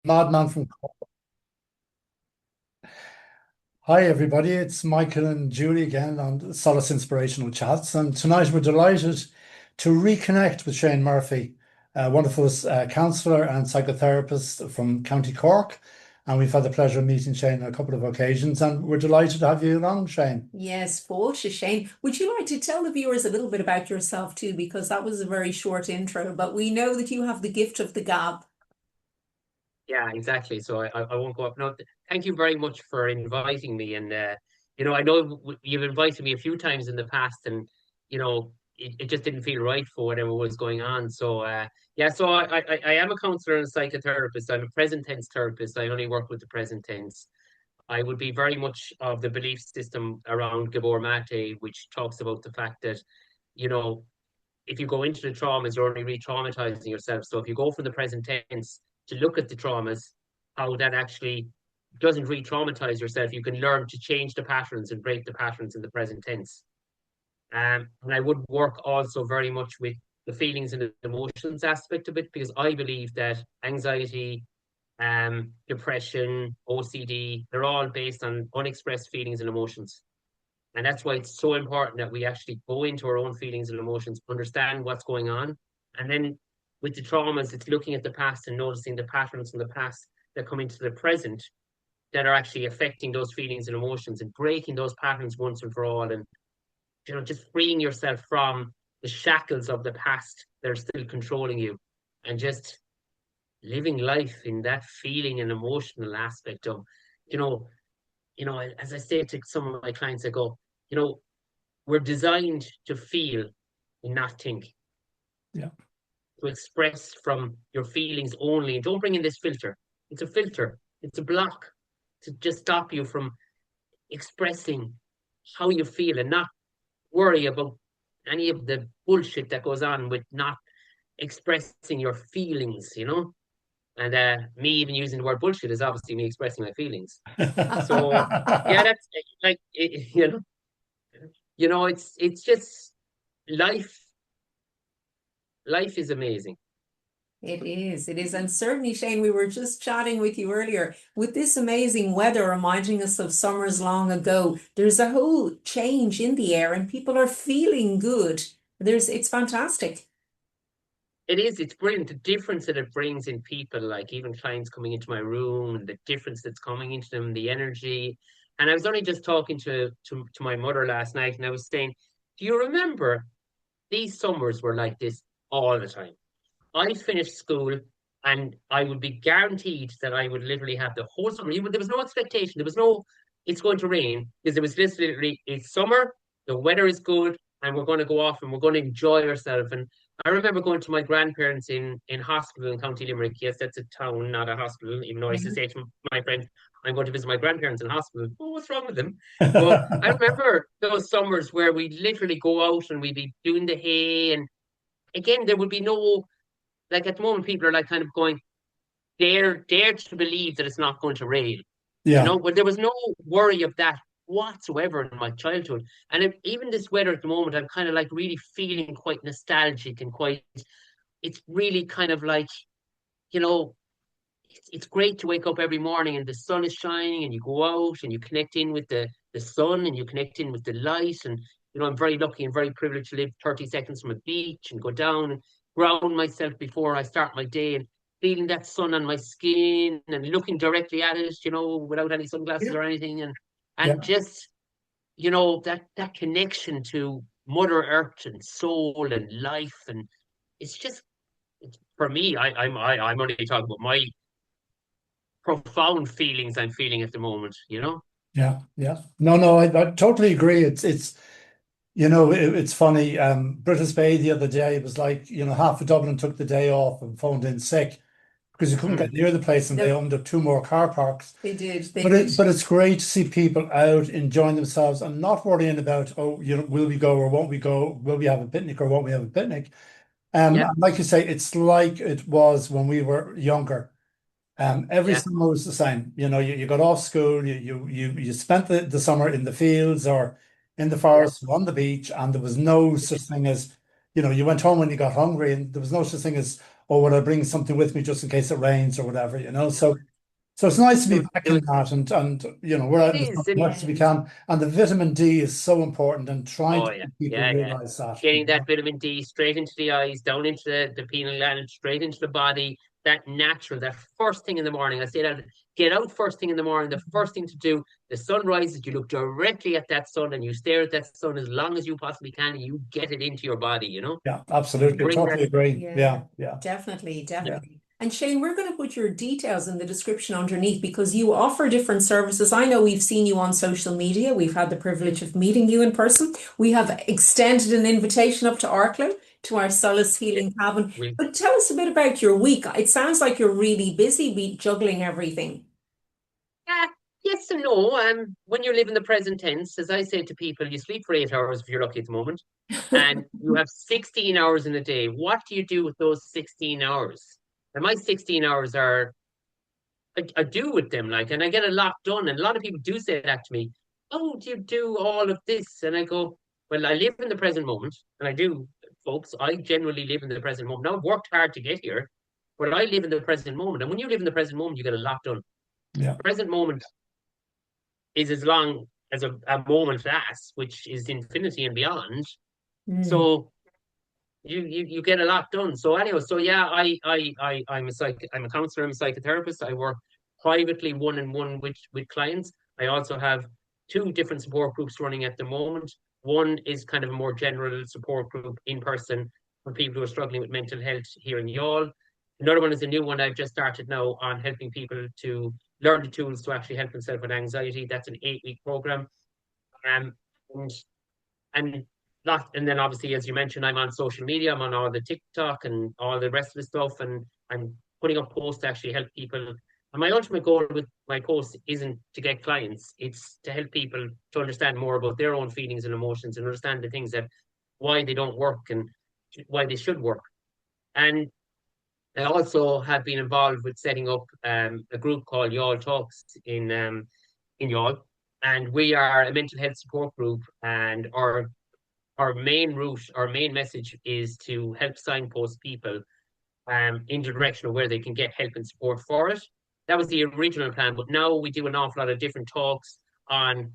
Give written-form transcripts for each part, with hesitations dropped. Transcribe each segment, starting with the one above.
Madman from Cork. Hi, everybody. It's Michael and Julie again on Solas Inspirational Chats. And tonight we're delighted to reconnect with Shane Murphy, a wonderful counsellor and psychotherapist from County Cork. And we've had the pleasure of meeting Shane on a couple of occasions. And we're delighted to have you along, Shane. Yes, Fóilte, Shane. Would you like to tell the viewers a little bit about yourself too? Because that was a very short intro, but we know that you have the gift of the gab. Yeah, exactly. So I won't go up. No, thank you very much for inviting me. And I know you've invited me a few times in the past, and it just didn't feel right for whatever was going on. So yeah, so I am a counselor and a psychotherapist. I'm a present tense therapist. I only work with the present tense. I would be very much of the belief system around Gabor Mate, which talks about the fact that, you know, if you go into the traumas, you're only re-traumatizing yourself. So if you go from the present tense to look at the traumas, how that actually doesn't re-traumatize yourself, you can learn to change the patterns and break the patterns in the present tense. And I would work also very much with the feelings and the emotions aspect of it, because I believe that anxiety, depression, OCD, they're all based on unexpressed feelings and emotions. And that's why it's so important that we actually go into our own feelings and emotions, understand what's going on. And then with the traumas, it's looking at the past and noticing the patterns from the past that come into the present that are actually affecting those feelings and emotions, and breaking those patterns once and for all. And, just freeing yourself from the shackles of the past that are still controlling you, and just living life in that feeling and emotional aspect of, you know, as I say to some of my clients, I go, you know, we're designed to feel and not think, Yeah. to express from your feelings only. And don't bring in this filter. It's a filter, it's a block to just stop you from expressing how you feel, and not worry about any of the bullshit that goes on with not expressing your feelings. And me even using the word bullshit is obviously me expressing my feelings. So yeah, that's like it's just life. Life is amazing. It is, it is. And certainly, Shane, we were just chatting with you earlier with this amazing weather reminding us of summers long ago. There's a whole change in the air and people are feeling good. It's fantastic. It is. It's brilliant. The difference that it brings in people, like even clients coming into my room, and the difference that's coming into them, the energy. And I was only just talking to my mother last night, and I was saying, do you remember these summers were like this all the time? I finished school and I would be guaranteed that I would literally have the whole summer. There was no expectation. There was no, it's going to rain, because it was just literally, it's summer, the weather is good, and we're going to go off and we're going to enjoy ourselves. And I remember going to my grandparents in hospital in County Limerick. Yes, that's a town, not a hospital, even though I used to Mhm. say to my friends, I'm going to visit my grandparents in hospital. Oh, what's wrong with them? But I remember those summers where we literally go out and we'd be doing the hay. And again, there would be no, like at the moment, people are like kind of going, dare to believe that it's not going to rain. Yeah. But there was no worry of that whatsoever in my childhood. And even this weather at the moment, I'm kind of like really feeling quite nostalgic and quite, it's really kind of like, you know, it's great to wake up every morning and the sun is shining and you go out and you connect in with the sun and you connect in with the light. And, I'm very lucky and very privileged to live 30 seconds from a beach and go down and ground myself before I start my day, and feeling that sun on my skin and looking directly at it, without any sunglasses Yeah. or anything. And Yeah. just, that connection to Mother Earth and soul and life. And it's just, for me, I'm only talking about my profound feelings I'm feeling at the moment. Yeah. Yeah. No, no, I totally agree. It's funny. British Bay the other day, it was like, half of Dublin took the day off and phoned in sick because you couldn't get Mm. near the place, and they No, opened up two more car parks. they did. They But did. it's great to see people out enjoying themselves and not worrying about, oh, will we go or won't we go? Will we have a picnic or won't we have a picnic? Yeah, And like you say, it's like it was when we were younger. Every yeah, summer was the same. You got off school, you spent the summer in the fields or in the yeah, forest or on the beach, and there was no such thing as, you went home when you got hungry, and there was no such thing as, or would I bring something with me just in case it rains or whatever, you know? So it's nice to be back in that, and you know, we're it out as is. And much as we can. And the vitamin D is so important, and trying oh to yeah, make people yeah. realize that, you Getting that know? vitamin D straight into the eyes, down into the pineal gland, straight into the body. That natural, that first thing in the morning. I say that get out first thing in the morning. The first thing to do, the sun rises, you look directly at that sun and you stare at that sun as long as you possibly can, and you get it into your body, you know? Yeah, absolutely. I Bring that. totally agree. Yeah, Yeah, yeah, definitely, yeah. definitely. And Shane, we're going to put your details in the description underneath because you offer different services. I know we've seen you on social media. We've had the privilege of meeting you in person. We have extended an invitation up to Arklow to our Solas Yeah, Healing Cabin. we, But tell us a bit about your week. It sounds like you're really busy juggling everything. yeah, yes and no. When you live in the present tense, as I say to people, you sleep for 8 hours if you're lucky at the moment, and you have 16 hours in a day. What do you do with those 16 hours? And my 16 hours are I do with them, like, and I get a lot done. And a lot of people do say that to me. Oh, do you do all of this? And I go, well, I live in the present moment, and I do, folks. I generally live in the present moment. Now, I've worked hard to get here, but I live in the present moment. And when you live in the present moment, you get a lot done. Yeah. Present moment is as long as a moment lasts, which is infinity and beyond. Mm. So you get a lot done. So anyway, so yeah, I'm a counselor, I'm a psychotherapist. I work privately one-on-one with clients. I also have two different support groups running at the moment. One is kind of a more general support group in person for people who are struggling with mental health here in Youghal. Another one is a new one I've just started now on helping people to learn the tools to actually help themselves with anxiety. That's an 8-week program. Um, and and and then obviously, as you mentioned, I'm on social media. I'm on all the TikTok and all the rest of the stuff, and I'm putting up posts to actually help people. And my ultimate goal with my posts isn't to get clients; it's to help people to understand more about their own feelings and emotions, and understand the things that why they don't work and why they should work. And I also have been involved with setting up a group called Youghal Talks in Youghal, and we are a mental health support group, and our main route, our main message is to help signpost people in the direction of where they can get help and support for it. That was the original plan, but now we do an awful lot of different talks on,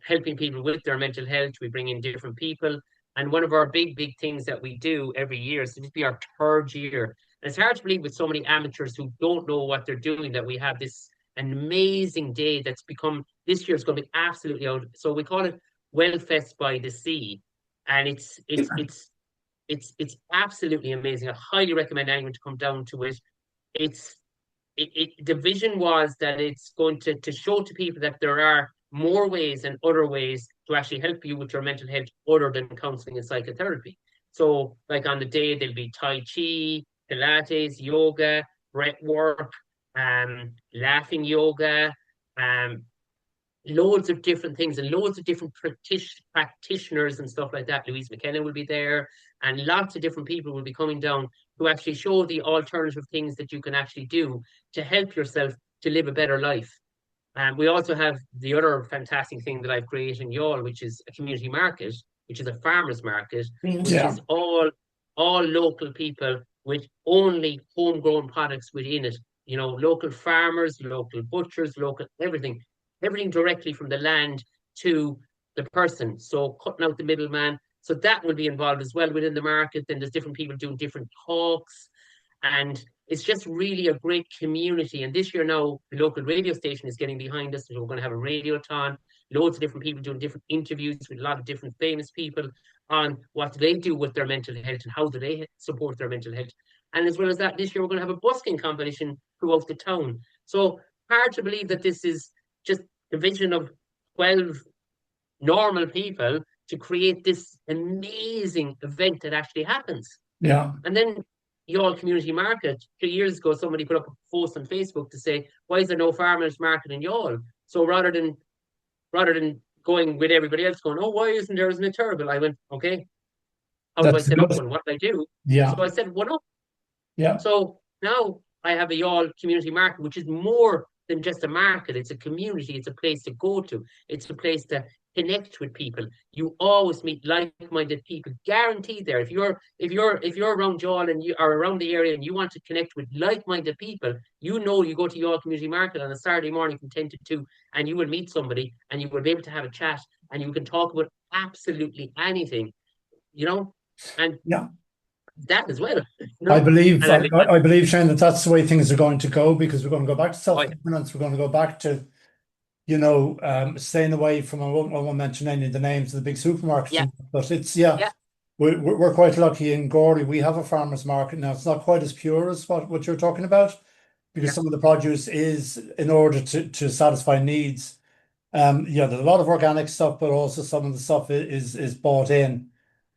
helping people with their mental health. We bring in different people. And one of our big things that we do every year, so this will be our third year. And it's hard to believe with so many amateurs who don't know what they're doing that we have this an amazing day that's become this year is going to be absolutely out. So we call it Wellfest by the Sea, and it's absolutely amazing. I highly recommend anyone to come down to it. It's the vision was that it's going to show to people that there are more ways and other ways to actually help you with your mental health other than counseling and psychotherapy. So, like on the day, there'll be Tai Chi, Pilates, yoga, breath work, laughing yoga, um, loads of different things and loads of different practitioners and stuff like that. Louise McKenna will be there, and lots of different people will be coming down to actually show the alternative things that you can actually do to help yourself to live a better life. And we also have the other fantastic thing that I've created in Youghal, which is a community market, which is a farmers market, which Yeah. is all local people with only homegrown products within it. Local farmers, local butchers, local everything directly from the land to the person. So cutting out the middleman. So that will be involved as well within the market. Then there's different people doing different talks. And it's just really a great community. And this year now, the local radio station is getting behind us. So we're going to have a radiothon, loads of different people doing different interviews with a lot of different famous people on what do they do with their mental health and how do they support their mental health. And as well as that, this year we're going to have a busking competition throughout the town. So hard to believe that this is just the vision of 12 normal people to create this amazing event that actually happens. Yeah. And then Youghal Community Market, 2 years ago, somebody put up a post on Facebook to say, why is there no farmers market in Youghal? So rather than going with everybody else going, oh, why isn't it terrible? I went, okay, how do I That's set up good. one? What do I do? So Yeah. I set one up. Yeah. So now I have a Youghal Community Market, which is more than just a market. It's a community. It's a place to go to. It's a place to connect with people. You always meet like-minded people, guaranteed there. If you're around Youghal and you are around the area and you want to connect with like-minded people, you go to Youghal Community Market on a Saturday morning from 10 to 2, and you will meet somebody and you will be able to have a chat and you can talk about absolutely anything, and Yeah. that as well. I believe, And I believe, Shane, that's the way things are going to go, because we're going to go back to oh, self-governance. We're going to go back to, staying away from, I won't mention any of the names of the big supermarkets, yeah, but it's, yeah, we're quite lucky in Gorley. We have a farmers market now. It's not quite as pure as what you're talking about, because yeah, some of the produce is in order to satisfy needs. There's a lot of organic stuff, but also some of the stuff is bought in.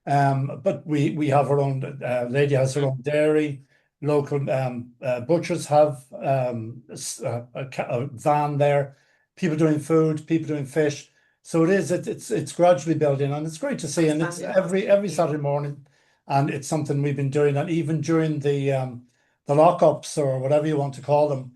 But we have our own, lady has her mm, own dairy. Local butchers have a van there. People doing food, people doing fish. So it's gradually building, and it's great to see. That's And it's fantastic. every Yeah. Saturday morning, and it's something we've been doing. And even during the lockups, or whatever you want to call them,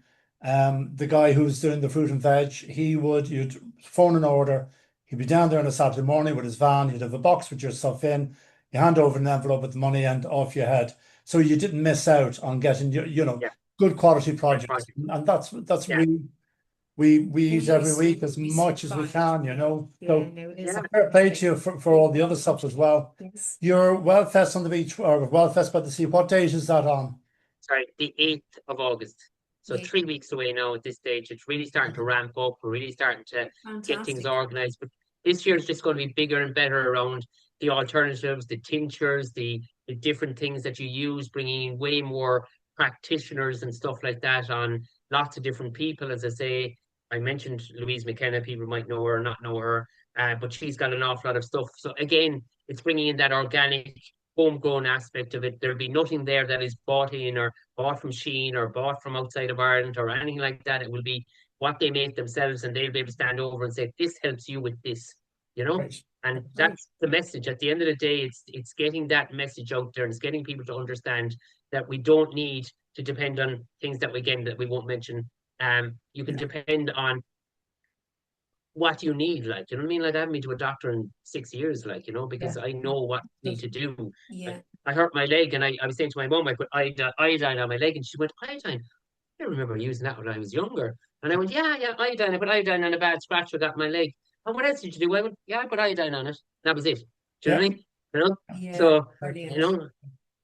the guy who's doing the fruit and veg, you'd phone an order. He'd be down there on a Saturday morning with his van. He'd have a box with your stuff in. You hand over an envelope with the money, and off you head. So you didn't miss out on getting yeah, good quality yeah, produce, project, and that's yeah, really, we eat every Really, week as really much as we simplified. can. Yeah, So no, it is yeah. fair play to fantastic. you for all the other stuff as well. Yes. Your Wellfest on the beach, or Wellfest by the sea, what date is that on? Sorry, the 8th of August. So Yeah. 3 weeks away now at this stage. It's really starting to ramp up. We're really starting to get things Fantastic. organized. But this year is just going to be bigger and better around the alternatives, the tinctures, the different things that you use, bringing in way more practitioners and stuff like that on lots of different people. As I say, I mentioned Louise McKenna. People might know her or not know her, but she's got an awful lot of stuff. So again, it's bringing in that organic, homegrown aspect of it. There'll be nothing there that is bought in or bought from Sheen or bought from outside of Ireland or anything like that. It will be what they make themselves, and they'll be able to stand over and say, "This helps you with this." Right. And That's right. that's the message. At the end of the day, it's getting that message out there, and it's getting people to understand that we don't need to depend on things that we won't mention. You can Yeah. depend on what you need, like, you know what I mean? Like, I haven't been to a doctor in 6 years, like, because Yeah. I know what I need to do. Yeah. I hurt my leg, and I was saying to my mum, I put iodine on my leg, and she went, "Iodine? I don't remember using that when I was younger." And I went, "Yeah, yeah, iodine. I put iodine on a bad scratch I got on my leg." "And what else did you do?" I went, "Yeah, I put iodine on it." That was it. Do you know Yeah. what I mean? You know? Yeah. So, you Brilliant. know,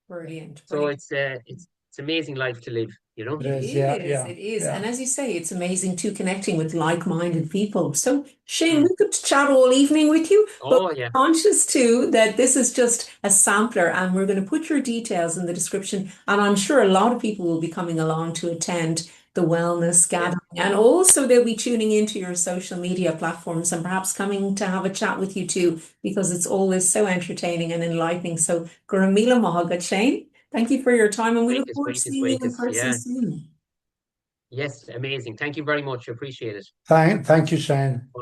Brilliant. so Brilliant. it's amazing life to live. It It is. Yeah. is, Yeah. it is. And Yeah. as you say, it's amazing too, connecting with like-minded people. So, Shane, Mm. we could chat all evening with you, but Oh, yeah. we're conscious too that this is just a sampler, and we're going to put your details in the description. And I'm sure a lot of people will be coming along to attend the wellness Yeah. gathering. And also they'll be tuning into your social media platforms and perhaps coming to have a chat with you too, because it's always so entertaining and enlightening. So, Gurumila Mahagat, Shane. Thank you for your time, and we look Greatest, forward to greatest, seeing you in greatest. person Yeah. soon. Yes, amazing. Thank you very much. I appreciate it. Thank you, Shane. Bye.